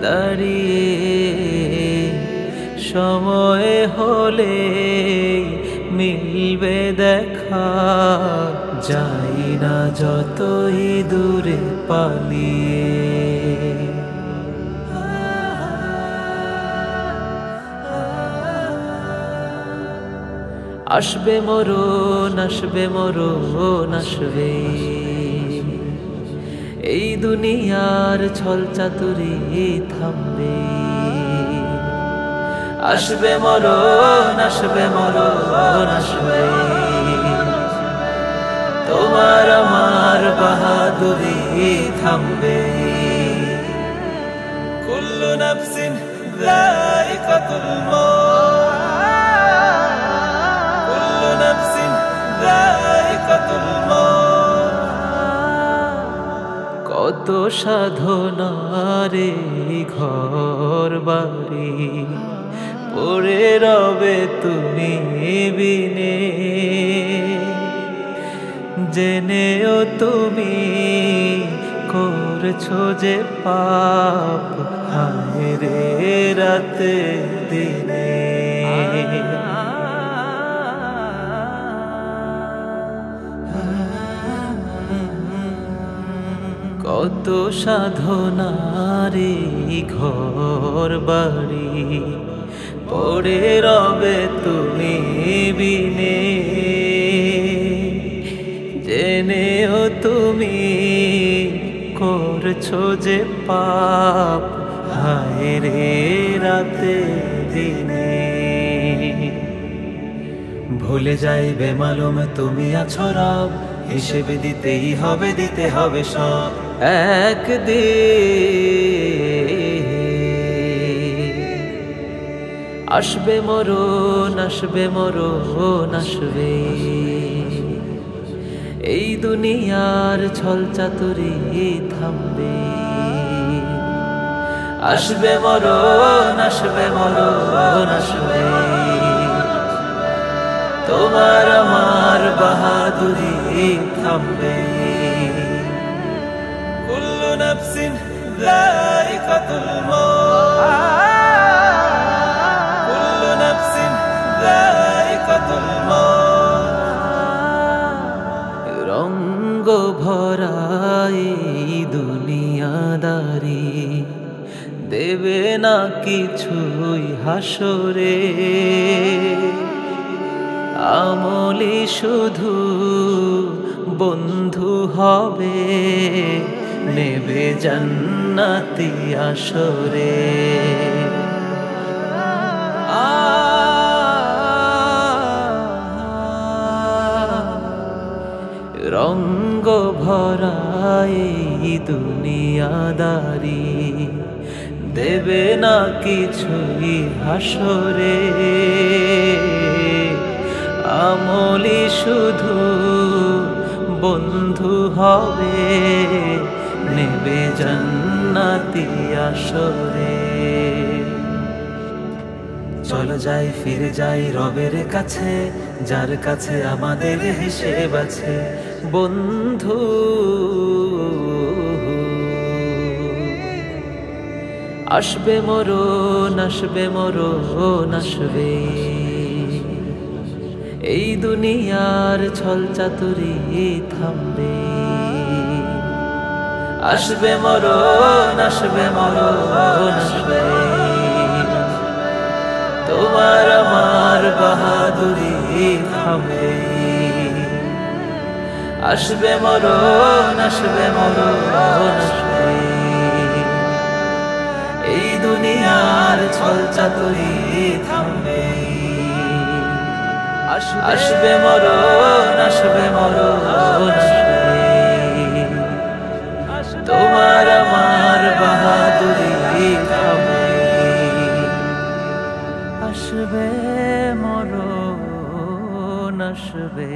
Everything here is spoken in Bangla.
দাঁড়িয়ে, সময় হলে মিলবে দেখা, যাই না যতই দূরে পালিয়ে। আসবে মরণ, আসবে মরণ, আসবে, এই দুনিয়ার ছল চাতুরি থামবে। আসবে মরণ, আসবে মরণ, আসবে, তোমার আমার বাহাদুরি থামবে। কুল্লু নাফসিন যায়িকাতুল মউত, কুল্লু নাফসিন যায়িকাতুল মউত। কত সাধনারে ঘর বাড়ি পড়ে রবে তুমি বিনে, জেনেও তুমি করছো যে পাপ, হায় রে রাতে দিনে। কত সাধনারে ঘর বাড়ি পড়ে রবে তুমি বিনে, জেনেও তুমি করছো যে পাপ, হায় রে রাতে দিনে। ভুলে যাইবে মালুম তুমি আছো রব, হিসেবে দিতেই হবে, দিতে হবে সব একদিন। আসবে মরণ, আসবে মরণ, আসবে, এই দুনিয়ার ছল চাতুরি থামবে। আসবে মরণ, আসবে মরণ, আসবে, তোমার আমার বাহাদুরি থামবে। কুল্লু নাফসিন যায়িকাতুল মউত, কুল্লু নাফসিন যায়িকাতুল মউত। রঙ্গ ভরা এই দুনিয়াদারি দেবে না কিছুই হাসরে, আমলি শুধু বন্ধু হবে, নেবে জান্নাতি আসরে। রঙ্গ ভরা এই দুনিয়াদারি দেবে না কিছুই হাসরে, আমলি শুধু বন্ধু হবে, নেবে জান্নাতি আসরে। চলো যাই, ফিরে যাই রবের কাছে, যার কাছে আমাদের হিসেব আছে বন্ধু। আসবে মরণ, আসবে মরণ, আসবে, এই দুনিয়ার ছল চাতুরি থামবে। আসবে মরণ, আসবে মরণ, আসবে, তোমার আমার বাহাদুরি থামবে। আসবে মরণ, আসবে মরণ, আসবে, এই দুনিয়ার ছল চাতুরি থামবে। আসবে মরণ, আসবে মরণ, আসবে, তোমার আমার বাহাদুরি থামবে। আসবে মরণ, আসবে।